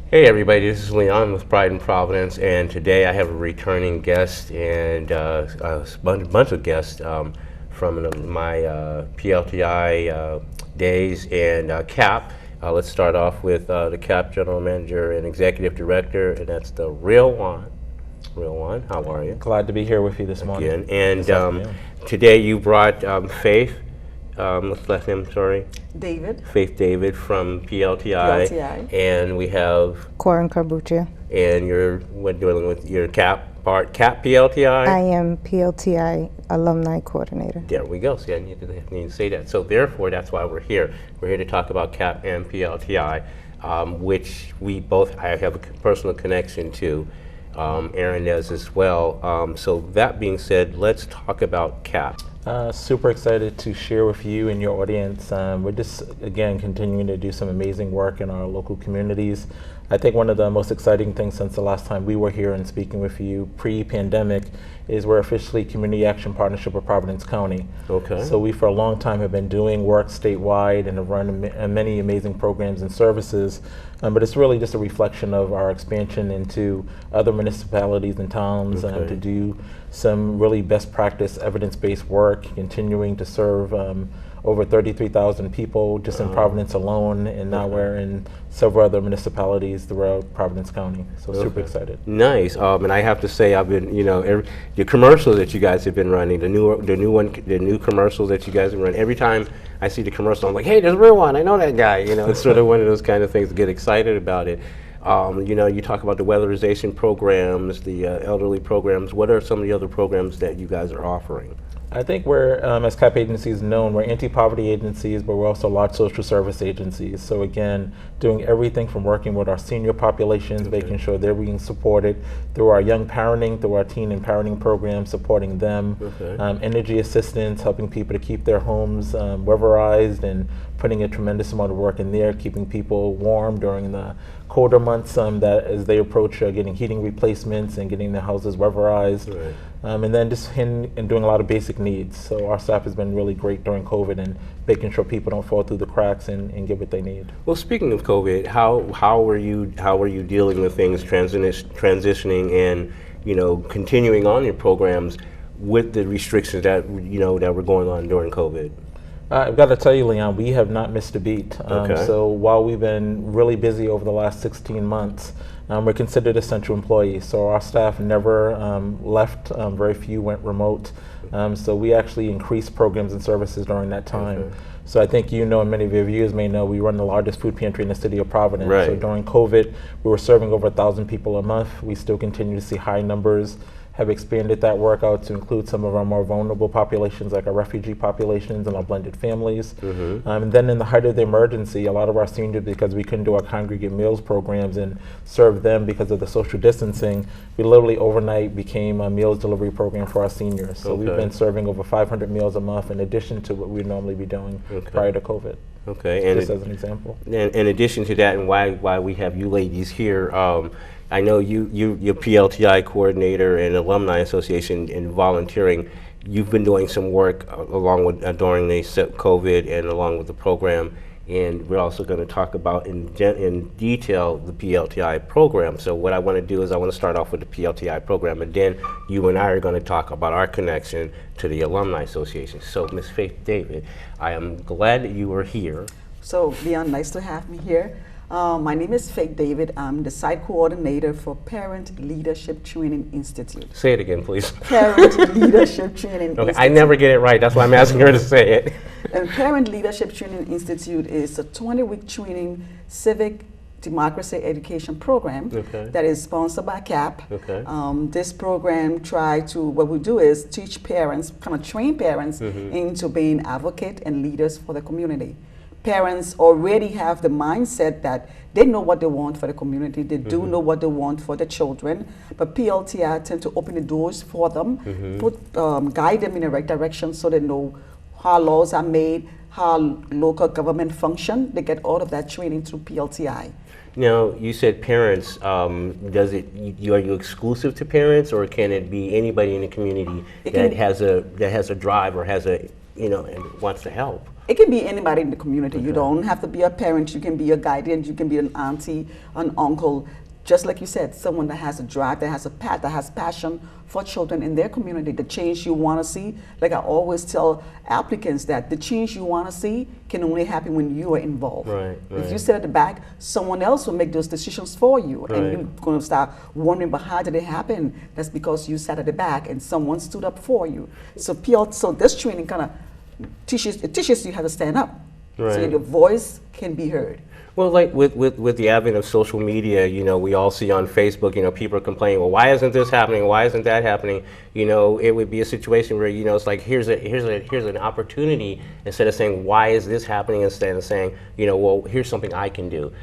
Hey everybody, this is Leon with Pride in Providence, and today I have a returning guest and a bunch of guests from my PLTI days and CAPP. Let's start off with the CAPP General Manager and Executive Director, and that's the real one. Real one, how are you? Glad to be here with you this morning. And today you brought Faith, last name, sorry? David. Faith David from PLTI. And we have Corin Carbuccia. And you're dealing with your CAPP part, CAPP PLTI? I am PLTI Alumni Coordinator. There we go. See, I need to say that. So therefore, that's why we're here. We're here to talk about CAPP and PLTI, which I have a personal connection to. Aaron does as well. So that being said, let's talk about CAPP. Super excited to share with you and your audience. We're just, again, continuing to do some amazing work in our local communities. I think one of the most exciting things since the last time we were here and speaking with you pre-pandemic is we're officially Community Action Partnership of Providence County. Okay. So we, for a long time, have been doing work statewide and have run many amazing programs and services. But it's really just a reflection of our expansion into other municipalities and towns to do some really best practice evidence-based work, continuing to serve over 33,000 people just in Providence alone, and now we're in several other municipalities throughout Providence County. So super excited. Nice. And I have to say, I've been, the commercials that you guys have been running, the new commercials that you guys have run. Every time I see the commercial, I'm like, hey, there's a real one. I know that guy. It's sort of one of those kind of things to get excited about it. You talk about the weatherization programs, the elderly programs. What are some of the other programs that you guys are offering? I think we're, as CAPP agencies known, we're anti-poverty agencies, but we're also large social service agencies. So again, doing everything from working with our senior populations, making sure they're being supported through our young parenting, through our teen and parenting programs, supporting them, energy assistance, helping people to keep their homes weatherized, and putting a tremendous amount of work in there, keeping people warm during the colder months that as they approach getting heating replacements and getting their houses weatherized. And then just doing a lot of basic needs. So our staff has been really great during COVID and making sure people don't fall through the cracks and get what they need. Well, speaking of COVID, how are you dealing with things transitioning and continuing on your programs with the restrictions that that were going on during COVID? I've got to tell you, Leon, we have not missed a beat. So while we've been really busy over the last 16 months, we're considered essential employees. So our staff never left, very few went remote. So we actually increased programs and services during that time. So I think and many of your viewers may know, we run the largest food pantry in the city of Providence. So during COVID, we were serving over 1,000 people a month. We still continue to see high numbers. Have expanded that work out to include some of our more vulnerable populations, like our refugee populations and our blended families. And then in the height of the emergency, a lot of our seniors, because we couldn't do our congregate meals programs and serve them because of the social distancing, we literally overnight became a meals delivery program for our seniors. So we've been serving over 500 meals a month in addition to what we'd normally be doing prior to COVID. And just as an example. And in addition to that, and why we have you ladies here, I know you're PLTI coordinator and alumni association in volunteering. You've been doing some work along with during the COVID and along with the program, and we're also going to talk about in detail the PLTI program. So what I want to do is I want to start off with the PLTI program, and then you and I are going to talk about our connection to the alumni association. So Ms. Faith David, I am glad that you are here. So Leon, nice to have me here. My name is Faith David. I'm the site coordinator for Parent Leadership Training Institute. Say it again, please. Parent Leadership Training Institute. I never get it right. That's why I'm asking her to say it. And Parent Leadership Training Institute is a 20-week training, civic democracy education program that is sponsored by CAPP. This program what we do is teach parents, kind of train parents into being advocates and leaders for the community. Parents already have the mindset that they know what they want for the community, they do know what they want for the children, but PLTI tend to open the doors for them, guide them in the right direction so they know how laws are made, how local government function. They get all of that training through PLTI. Now, you said parents. Are you exclusive to parents, or can it be anybody in the community that has a drive or has a and wants to help? It can be anybody in the community. You don't have to be a parent. You can be a guardian. You can be an auntie, an uncle. Just like you said, someone that has a drive, that has a path, that has passion for children in their community. The change you want to see, like I always tell applicants, that the change you want to see can only happen when you are involved. If you sit at the back, someone else will make those decisions for you, and you're going to start wondering, but how did it happen? That's because you sat at the back and someone stood up for you. So this training kind of teaches you how to stand up, so that your voice can be heard. Well, like with the advent of social media, we all see on Facebook, people are complaining, well, why isn't this happening? Why isn't that happening? It would be a situation where, it's like, here's an opportunity, instead of saying, why is this happening? Instead of saying, well, here's something I can do.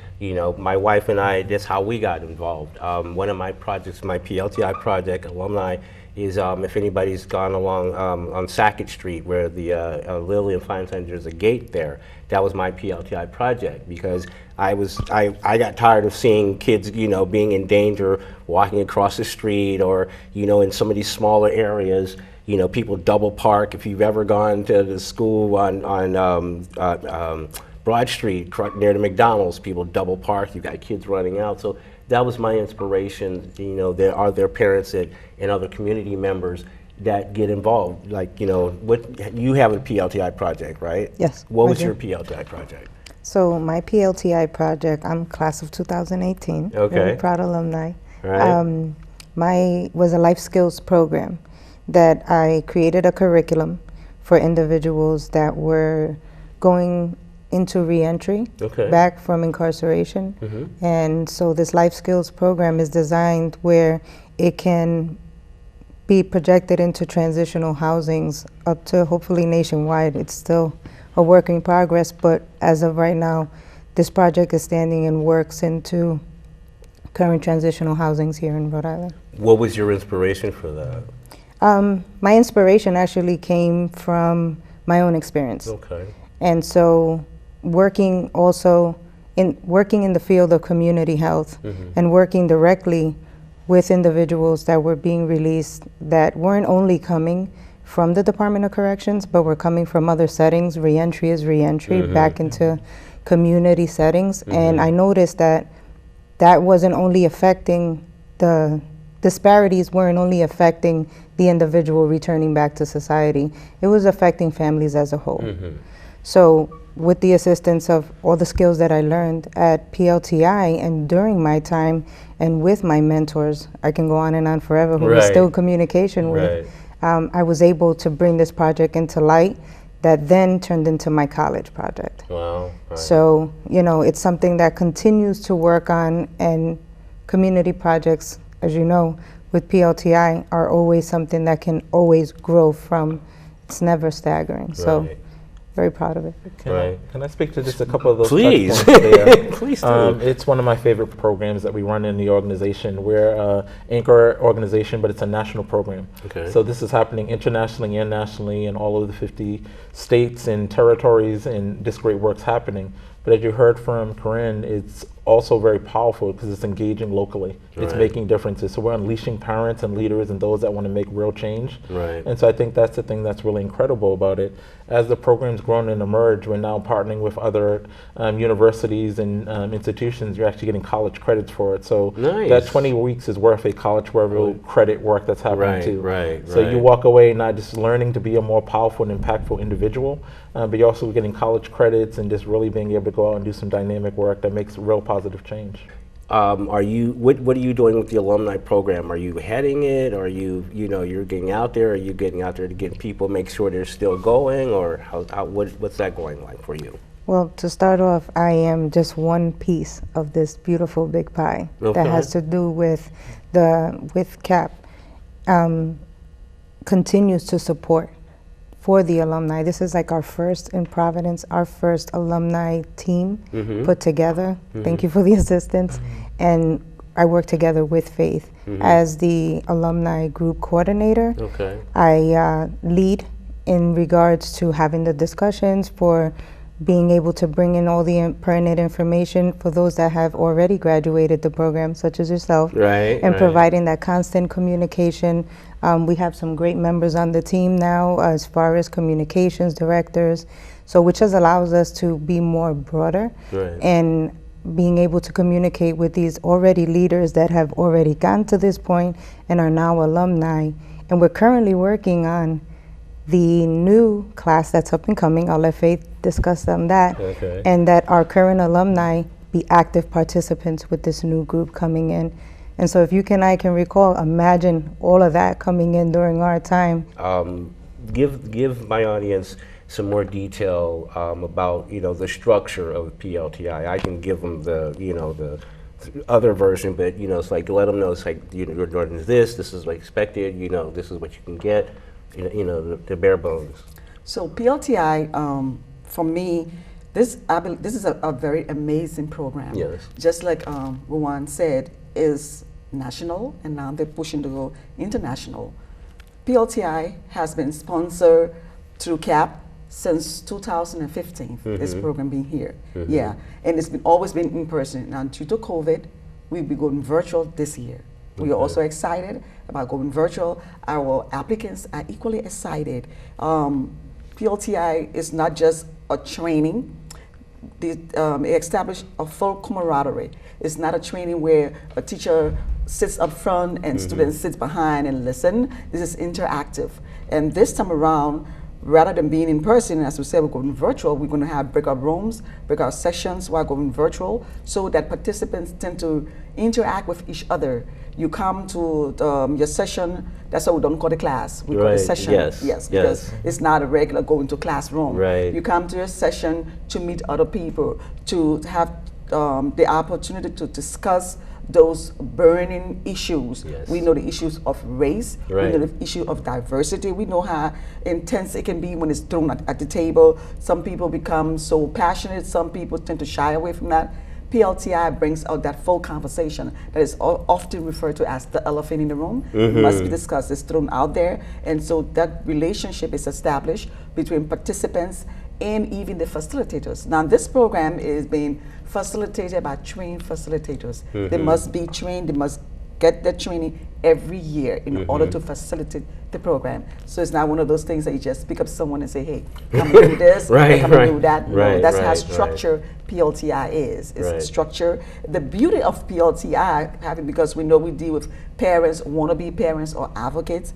My wife and I, that's how we got involved. One of my projects, my PLTI project, alumni, is if anybody's gone along on Sackett Street where the Lillian Fine Center, there's a gate there. That was my PLTI project, because I got tired of seeing kids, being in danger walking across the street, or in some of these smaller areas, people double park. If you've ever gone to the school on Broad Street near the McDonald's, people double park. You've got kids running out. So that was my inspiration. There are parents and other community members that get involved. Like, what you have a PLTI project, right? Yes. What was your PLTI project? So my PLTI project, I'm class of 2018. Okay. Very proud alumni. Right. Was a life skills program that I created a curriculum for individuals that were going into reentry, back from incarceration. And so this life skills program is designed where it can be projected into transitional housings up to hopefully nationwide. It's still a work in progress, but as of right now, this project is standing and works into current transitional housings here in Rhode Island. What was your inspiration for that? My inspiration actually came from my own experience. And so working in the field of community health, and working directly with individuals that were being released that weren't only coming from the Department of Corrections, but were coming from other settings. Reentry is reentry, back into community settings. And I noticed that wasn't only affecting the disparities, weren't only affecting the individual returning back to society, it was affecting families as a whole. So with the assistance of all the skills that I learned at PLTI and during my time and with my mentors, I can go on and on forever, who we're still in communication with, I was able to bring this project into light that then turned into my college project. Wow. So, it's something that continues to work on, and community projects, as you know, with PLTI are always something that can always grow from. It's never staggering. So very proud of it. Can I speak to just a couple of those Please. touch points there? Please do. It's one of my favorite programs that we run in the organization. We're an anchor organization, but it's a national program. So this is happening internationally and nationally in all of the 50 states and territories, and this great work's happening. But as you heard from Corinne, it's also very powerful because it's engaging locally. It's making differences. So we're unleashing parents and leaders and those that want to make real change. And so I think that's the thing that's really incredible about it. As the program's grown and emerged, we're now partnering with other universities and institutions. You're actually getting college credits for it. So that 20 weeks is worth a college level credit work that's happening too. So you walk away not just learning to be a more powerful and impactful individual, but you're also getting college credits and just really being able to go out and do some dynamic work that makes real positive change. What are you doing with the alumni program? Are you heading it? Are you're getting out there? Are you getting out there to get people, make sure they're still going, or what's that going like for you? Well, to start off, I am just one piece of this beautiful big pie that has to do with CAPP. Continues to support for the alumni. This is like our first in Providence, our first alumni team put together. Thank you for the assistance. And I work together with Faith as the alumni group coordinator. I lead in regards to having the discussions, for being able to bring in all the pertinent information for those that have already graduated the program, such as yourself, and providing that constant communication. We have some great members on the team now as far as communications directors, so which just allows us to be more broader and being able to communicate with these already leaders that have already gotten to this point and are now alumni. And we're currently working on the new class that's up and coming. I'll let Faith discuss on that. And that our current alumni be active participants with this new group coming in. And so if I can recall, imagine all of that coming in during our time. Give my audience some more detail about the structure of PLTI. I can give them the other version, but it's like, let them know it's like you're doing this is what expected. This is what you can get. The bare bones. So PLTI, for me, this is a very amazing program. Yes. Just like Ruwan said, is national, and now they're pushing to go international. PLTI has been sponsored through CAPP since 2015. This program being here, yeah, and it's always been in person. Now due to COVID, we'll be going virtual this year. We are also excited about going virtual. Our applicants are equally excited. PLTI is not just a training. It established a full camaraderie. It's not a training where a teacher sits up front and students sit behind and listen. This is interactive. And this time around, rather than being in person, as we said, we're going virtual, we're going to have breakout rooms, breakout sessions while going virtual, so that participants tend to interact with each other. You come to your session, that's why we don't call it class, we call it session. Yes, because it's not a regular going to classroom. You come to your session to meet other people, to have the opportunity to discuss those burning issues. We know the issues of race, we know the issue of diversity, we know how intense it can be when it's thrown at the table. Some people become so passionate, some people tend to shy away from that. PLTI brings out that full conversation that is often referred to as the elephant in the room. It must be discussed, it's thrown out there, and so that relationship is established between participants and even the facilitators. Now this program is being facilitated by trained facilitators. They must be trained, they must get their training every year in order to facilitate the program. So it's not one of those things that you just pick up someone and say, hey, come and do this, come and do that. No, that's how structured PLTI is. It's structure. The beauty of PLTI, because we know we deal with parents, wannabe parents or advocates,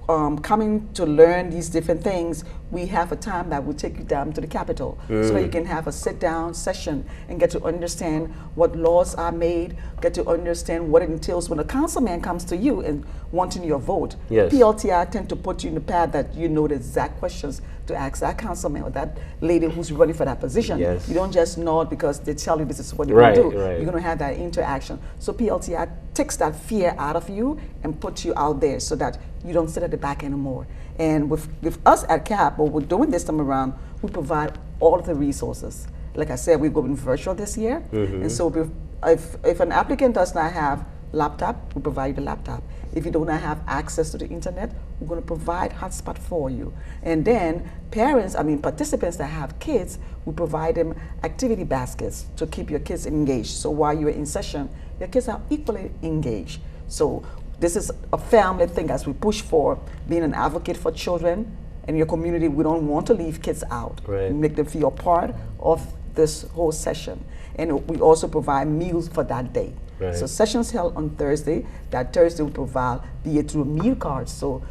coming to learn these different things, we have a time that will take you down to the Capitol so that you can have a sit-down session and get to understand what laws are made, get to understand what it entails when a councilman comes to you and wanting your vote. PLTI tend to put you in the path that you know the exact questions to ask that councilman or that lady who's running for that position. You don't just nod because they tell you this is what you're going to do. You're going to have that interaction. So PLTI takes that fear out of you and puts you out there so that you don't sit at the back anymore. And with us at CAPP, what we're doing this time around, we provide all of the resources. Like I said, we're going virtual this year. And so if an applicant does not have laptop, we provide the laptop. If you do not have access to the internet, we're going to provide hotspot for you. And then participants that have kids, we provide them activity baskets to keep your kids engaged. So while you're in session, your kids are equally engaged. So this is a family thing as we push for being an advocate for children in your community. We don't want to leave kids out. We make them feel part of this whole session. And we also provide meals for that day. So sessions held on Thursday. That Thursday we provide, be it through meal cards. So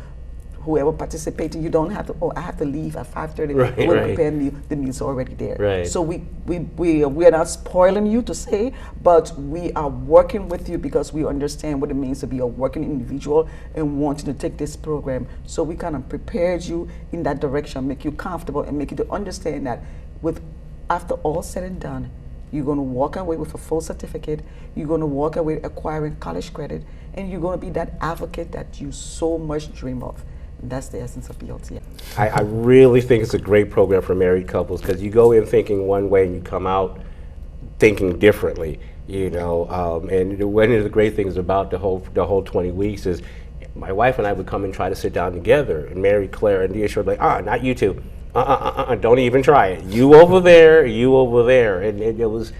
whoever participating, you don't have to, I have to leave at 5:30. We'll prepare meal. The meals are already there. So we are not spoiling you to say, but we are working with you because we understand what it means to be a working individual and wanting to take this program. So we kind of prepared you in that direction, make you comfortable and make you to understand that with after all said and done, you're going to walk away with a full certificate, you're going to walk away acquiring college credit, and you're going to be that advocate that you so much dream of. And that's the essence of PLTI. I really think it's a great program for married couples, because you go in thinking one way and you come out thinking differently, you know. And one of the great things about the whole 20 weeks is my wife and I would come and try to sit down together, and Mary Claire and Dia would be like, not you two. Don't even try it. You over there, and it was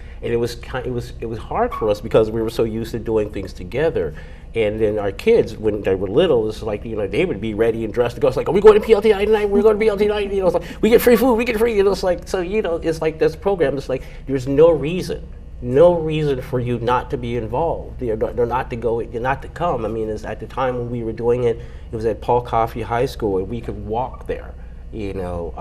hard for us because we were so used to doing things together. And then our kids, when they were little, it's like, you know, they would be ready and dressed to go. It's like, are we going to PLTI tonight? We're going to PLTI tonight. You know, it's like, we get free food, we get free. You know, it's like, so, you know, it's like this program. It's like, there's no reason for you not to be involved. They're not to come. I mean, it's at the time when we were doing it, it was at Paul Coffey High School, and we could walk there. You know,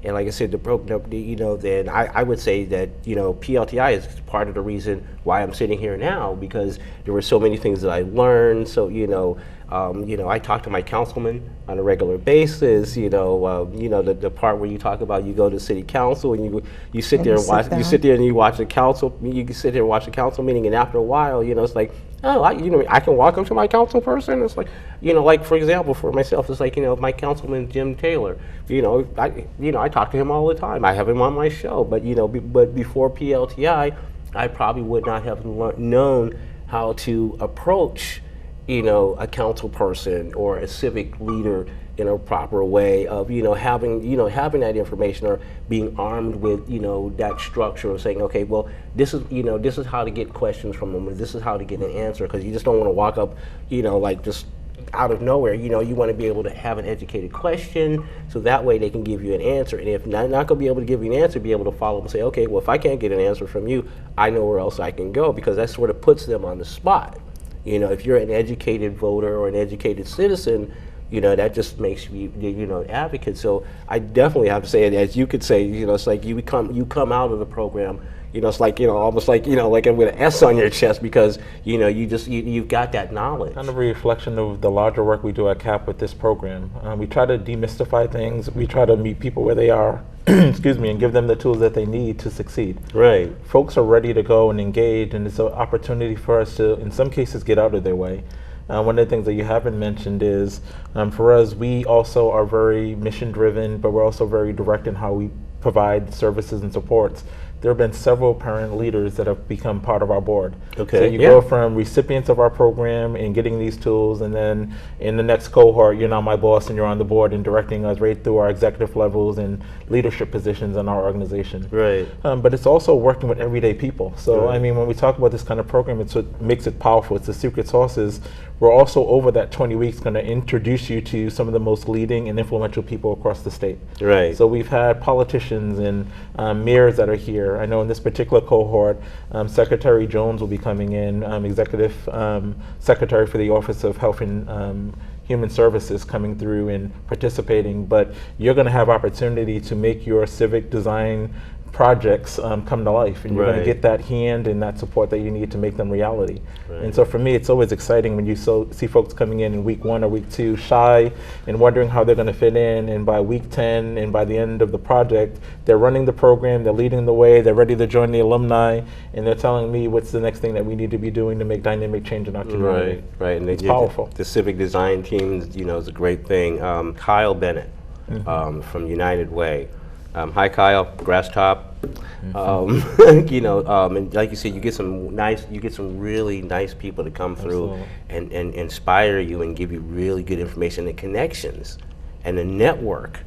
and like I said, you know, then I would say that, you know, PLTI is part of the reason why I'm sitting here now, because there were so many things that I learned. So, you know, I talk to my councilman on a regular basis. You know, the part where you talk about you go to city council and you sit there and watch. You sit there and you watch the council. You can sit there and watch the council meeting, and after a while, you know, it's like, oh, I can walk up to my council person. It's like, you know, like for example, for myself, it's like, you know, my councilman Jim Taylor. You know, I talk to him all the time. I have him on my show. But you know, but before PLTI, I probably would not have known how to approach, you know, a council person or a civic leader in a proper way of, you know, having that information, or being armed with, you know, that structure of saying, okay, well, this is how to get questions from them, or this is how to get an answer, because you just don't want to walk up, you know, like just out of nowhere. You know, you want to be able to have an educated question, so that way they can give you an answer. And if not going to be able to give you an answer, be able to follow up and say, okay, well, if I can't get an answer from you, I know where else I can go, because that sort of puts them on the spot. You know, if you're an educated voter or an educated citizen, you know, that just makes you, you know, an advocate. So I definitely have to say it, as you could say, you know, it's like you come out of the program, you know, it's like, you know, almost like, you know, like with an S on your chest, because, you know, you've got that knowledge. Kind of a reflection of the larger work we do at CAPP with this program. We try to demystify things. We try to meet people where they are, excuse me, and give them the tools that they need to succeed. Right. Folks are ready to go and engage, and it's an opportunity for us to, in some cases, get out of their way. One of the things that you haven't mentioned is, for us, we also are very mission driven, but we're also very direct in how we provide services and supports. There have been several parent leaders that have become part of our board. Okay. So you go from recipients of our program and getting these tools, and then in the next cohort, you're now my boss and you're on the board and directing us right through our executive levels and leadership positions in our organization. Right. But it's also working with everyday people. So Right. I mean, when we talk about this kind of program, it's what makes it powerful. It's the secret sauces. We're also, over that 20 weeks, going to introduce you to some of the most leading and influential people across the state. Right. So we've had politicians and mayors that are here. I know in this particular cohort, Secretary Jones will be coming in, Executive Secretary for the Office of Health and Human Services coming through and participating. But you're going to have opportunity to make your civic design projects come to life, and you're going to get that hand and that support that you need to make them reality. Right. And so for me, it's always exciting when you see folks coming in week 1 or week 2 shy and wondering how they're going to fit in, and by week 10 and by the end of the project, they're running the program, they're leading the way, they're ready to join the alumni, and they're telling me what's the next thing that we need to be doing to make dynamic change in our community. Right, right. And it's powerful. The civic design team, you know, is a great thing. Kyle Bennett from United Way. Hi, Kyle. Grass top. You know, and like you said, you get some really nice people to come through and inspire you and give you really good information and connections and a network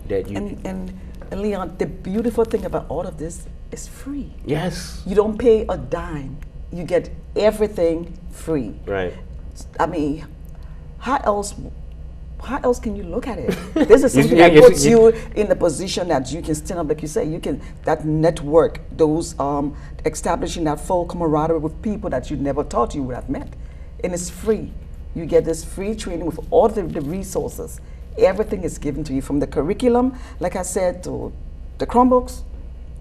that you. And Leon, the beautiful thing about all of this is free. Yes. You don't pay a dime. You get everything free. Right. I mean, how else can you look at it? This is something that puts you in the position that you can stand up, like you say, you can, that network, those establishing that full camaraderie with people that you never thought you would have met. And it's free. You get this free training with all the resources. Everything is given to you, from the curriculum, like I said, to the Chromebooks,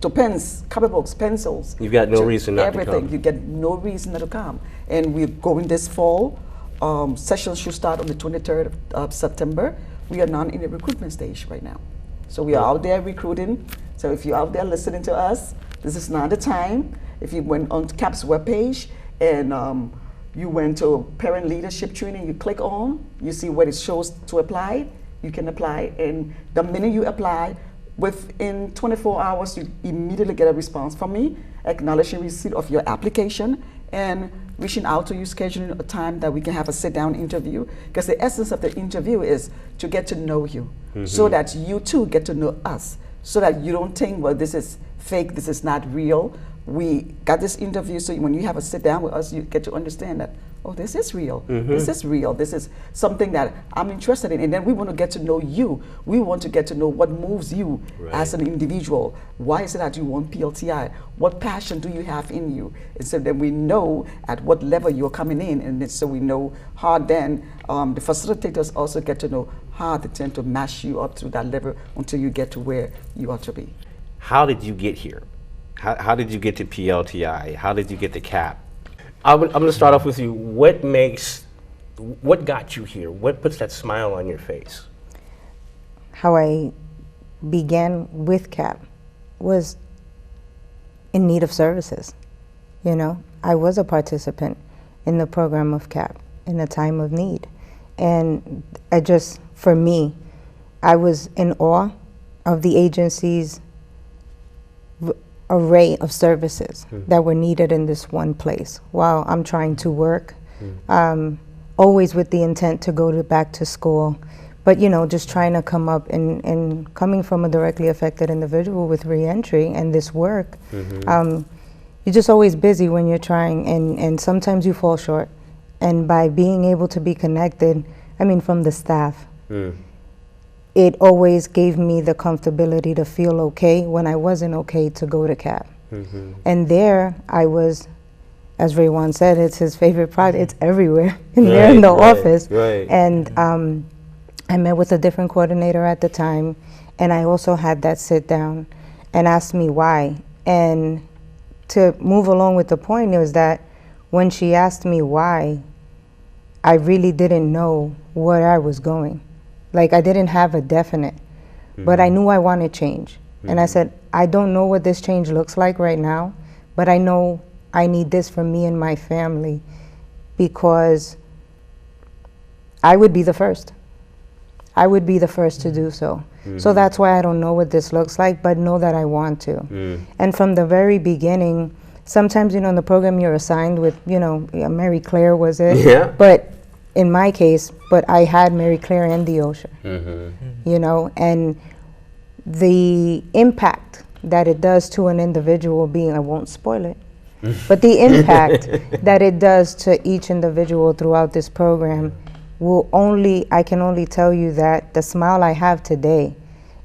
to pens, copybooks, pencils. You've got no reason not to come. Everything. You get no reason not to come. And we're going this fall. Sessions should start on the 23rd of September. We are now in the recruitment stage right now. So we are out there recruiting. So if you're out there listening to us, this is not the time. If you went on CAPP's webpage and you went to parent leadership training, you click on, you see what it shows to apply, you can apply. And the minute you apply, within 24 hours, you immediately get a response from me, acknowledging receipt of your application and reaching out to you, scheduling a time that we can have a sit-down interview. Because the essence of the interview is to get to know you, so that you too get to know us, so that you don't think, well, this is fake, this is not real. We got this interview, so when you have a sit down with us, you get to understand that, oh, this is real. This is real. This is something that I'm interested in. And then we want to get to know you. We want to get to know what moves you as an individual. Why is it that you want PLTI? What passion do you have in you? And so then we know at what level you're coming in. And so we know how then the facilitators also get to know how they tend to mash you up to that level until you get to where you ought to be. How did you get here? How did you get to PLTI? How did you get to CAPP? I'm going to start off with you. What got you here? What puts that smile on your face? How I began with CAPP was in need of services. You know, I was a participant in the program of CAPP in a time of need. And for me, I was in awe of the agency's array of services that were needed in this one place while I'm trying to work, always with the intent to go back to school, but you know, just trying to come up and coming from a directly affected individual with reentry and this work, you're just always busy when you're trying, and sometimes you fall short. And by being able to be connected, I mean, from the staff, it always gave me the comfortability to feel okay when I wasn't okay to go to CAPP. And there I was, as Raywan said, it's his favorite project. It's everywhere in there in the office. And I met with a different coordinator at the time, and I also had that sit down and asked me why. And to move along with the point is that when she asked me why, I really didn't know where I was going. Like, I didn't have a definite, but I knew I wanted change. And I said, I don't know what this change looks like right now, but I know I need this for me and my family, because I would be the first. I would be the first to do so. So that's why I don't know what this looks like, but know that I want to. And from the very beginning, sometimes, you know, in the program you're assigned with, you know, Mary Claire was it? But in my case, but I had Mary Claire and Deosha, you know, and the impact that it does to an individual being, I won't spoil it, but the impact that it does to each individual throughout this program I can only tell you that the smile I have today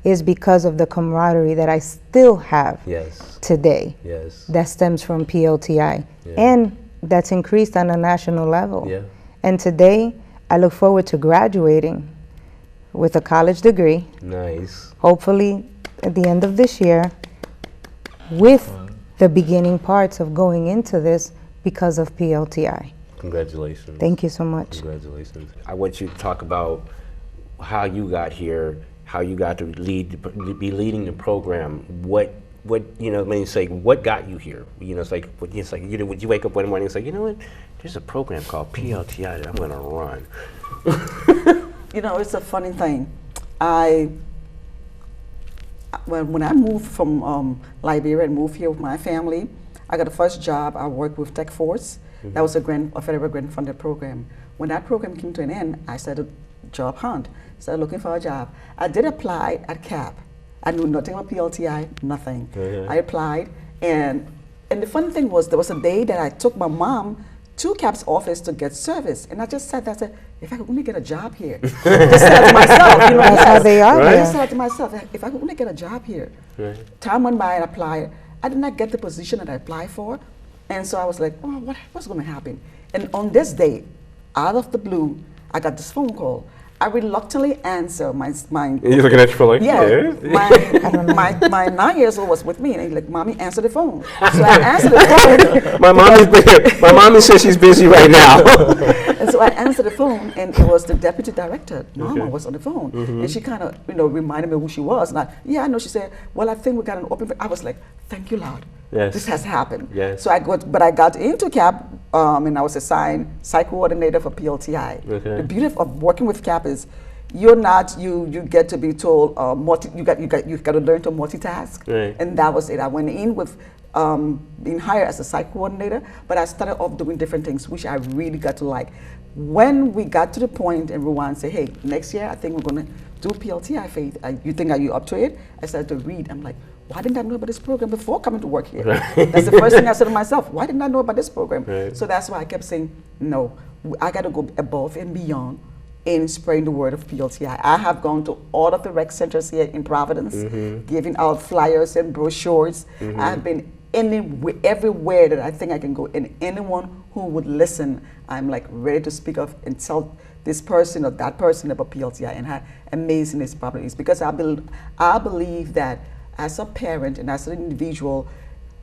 is because of the camaraderie that I still have today. That stems from PLTI, and that's increased on a national level. And today, I look forward to graduating with a college degree. Hopefully at the end of this year, with the beginning parts of going into this because of PLTI. Congratulations. Thank you so much. Congratulations. I want you to talk about how you got here, how you got to be leading the program. What you know, when you say what got you here, you know, it's like you know, would you wake up one morning and say, you know what, there's a program called PLTI that I'm going to run. You know, it's a funny thing. When I moved from Liberia and moved here with my family, I got the first job. I worked with Tech Force. That was a federal grant funded program. When that program came to an end, I started job hunt. Started looking for a job. I did apply at CAPP. I knew nothing about PLTI, nothing. I applied, and the funny thing was, there was a day that I took my mom to CAPP's office to get service, and I just sat there and said, if I could only get a job here. Just said to myself, you know, that's how they are. I just said to myself, if I could only get a job here. Time went by and I applied. I did not get the position that I applied for, and so I was like, oh, what's going to happen? And on this day, out of the blue, I got this phone call. I reluctantly answer my. You're looking at your phone like, my 9-year-old was with me, and he's like, "Mommy, answer the phone." So I answered the phone. My mommy says she's busy right now. And so I answered the phone, and it was the deputy director. Mama was on the phone, and she kind of, reminded me who she was. And I know. She said, "Well, I think we got an open." I was like, "Thank you, Lord. Yes. This has happened." Yes. So I got into CAPP, and I was assigned psych coordinator for PLTI. Okay. The beauty of working with CAPP is, you get to be told you got to learn to multitask, right. And that was it. I went in with being hired as a psych coordinator, but I started off doing different things, which I really got to like. When we got to the point and Ruwan said, "Hey, next year I think we're going to do PLTI, Faith. Are you up to it?" I started to read. I'm like, why didn't I know about this program before coming to work here? Right. That's the first thing I said to myself. Why didn't I know about this program? Right. So that's why I kept saying, no, I got to go above and beyond in spreading the word of PLTI. I have gone to all of the rec centers here in Providence, giving out flyers and brochures. I've been everywhere that I think I can go, and anyone who would listen, I'm like ready to speak of and tell this person or that person about PLTI and how amazing this problem is. Because I believe that as a parent and as an individual,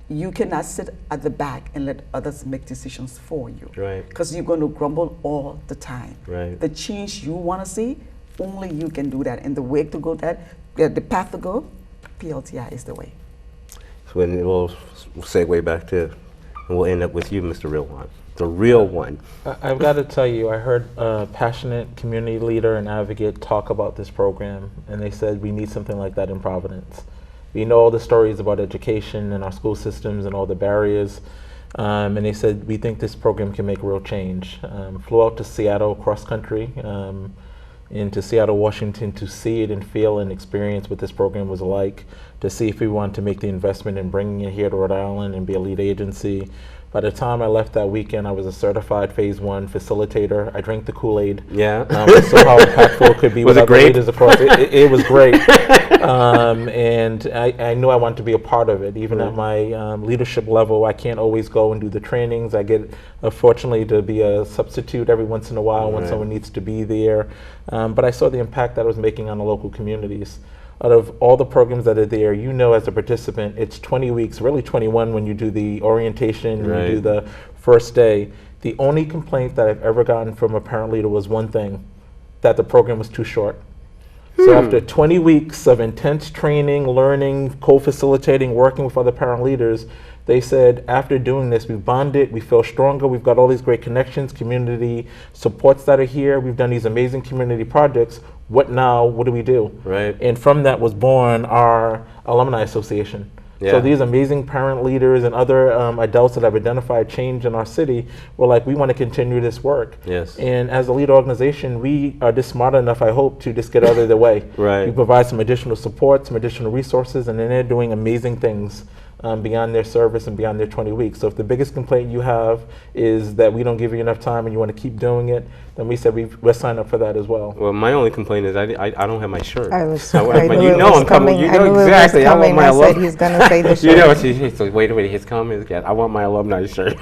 you cannot sit at the back and let others make decisions for you. Right. Because you're going to grumble all the time. Right. The change you want to see, only you can do that. And the way to go the path to go, PLTI is the way. So we'll segue back to, and we'll end up with you, Mr. Real One. The real one. I've got to tell you, I heard a passionate community leader and advocate talk about this program, and they said we need something like that in Providence. We know all the stories about education and our school systems and all the barriers, and they said we think this program can make real change. Flew out to Seattle cross country, into Seattle, Washington, to see it and feel and experience what this program was like, to see if we wanted to make the investment in bringing it here to Rhode Island and be a lead agency. By the time I left that weekend, I was a certified Phase 1 facilitator. I drank the Kool-Aid. Yeah. I saw how impactful it could be. Was with it other great? leaders across. It was great. And I knew I wanted to be a part of it. Even at my leadership level, I can't always go and do the trainings. I get, fortunately, to be a substitute every once in a while when someone needs to be there. But I saw the impact that it was making on the local communities. Out of all the programs that are there, you know as a participant, it's 20 weeks, really 21 when you do the orientation, Right. you do the first day. The only complaint that I've ever gotten from a parent leader was one thing, that the program was too short. So after 20 weeks of intense training, learning, co-facilitating, working with other parent leaders, they said, after doing this, we bonded, we feel stronger, we've got all these great connections, community supports that are here, we've done these amazing community projects. What now? What do we do? Right. And from that was born our alumni association. Yeah. So these amazing parent leaders and other adults that have identified change in our city were like, we want to continue this work. Yes. And as a lead organization, we are just smart enough, I hope, to just get out of the way. Right. We provide some additional support, some additional resources, and then they're doing amazing things beyond their service and beyond their 20 weeks. So if the biggest complaint you have is that we don't give you enough time and you want to keep doing it, then we said we'll sign up for that as well. Well, my only complaint is I don't have my shirt. I was. I I knew you it know was I'm coming. You I know knew exactly. It was I want coming. my I said he's gonna say the shirt. You know, she's like, wait, he's coming. I want my alumni shirt.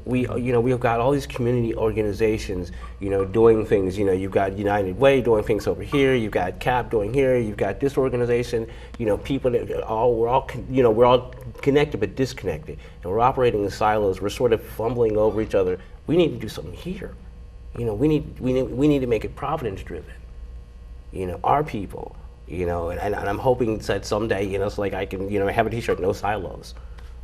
We've got all these community organizations, doing things. You've got United Way doing things over here. You've got CAPP doing here. You've got this organization. People that we're all connected but disconnected, and we're operating in silos. We're sort of fumbling over each other. We need to do something here. We need to make it Providence driven. Our people. And I'm hoping that someday, it's like I can, have a T-shirt, no silos.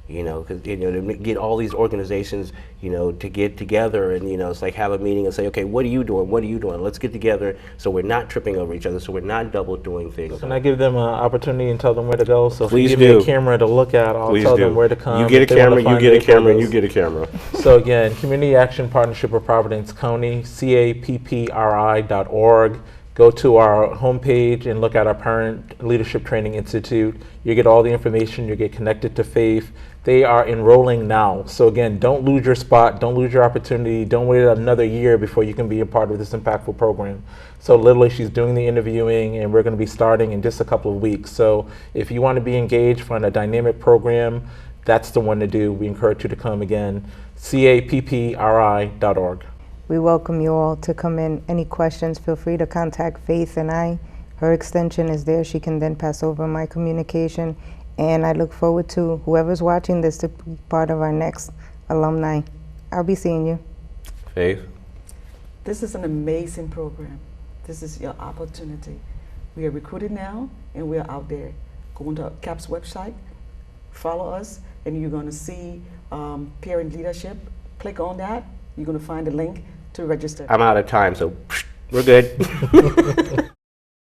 Because to get all these organizations, to get together and it's like have a meeting and say, okay, what are you doing? What are you doing? Let's get together so we're not tripping over each other, so we're not double doing things. Can I give them an opportunity and tell them where to go? So Please if you give me do. a camera to look at, I'll tell them where to come. You get a if they wanna camera, you find get a any camera, and you photos. get a camera. So again, Community Action Partnership of Providence County, CAPPRI.org. Go to our homepage and look at our Parent Leadership Training Institute. You get all the information, you get connected to Faith. They are enrolling now. So again, don't lose your spot, don't lose your opportunity, don't wait another year before you can be a part of this impactful program. So literally she's doing the interviewing and we're gonna be starting in just a couple of weeks. So if you wanna be engaged, find a dynamic program, that's the one to do. We encourage you to come again, CAPPRI.org. We welcome you all to come in. Any questions, feel free to contact Faith and I. Her extension is there. She can then pass over my communication. And I look forward to whoever's watching this to be part of our next alumni. I'll be seeing you. Faith? This is an amazing program. This is your opportunity. We are recruited now, and we are out there. Go to CAPP's website, follow us, and you're going to see Parent Leadership. Click on that. You're going to find a link to register. I'm out of time, so we're good.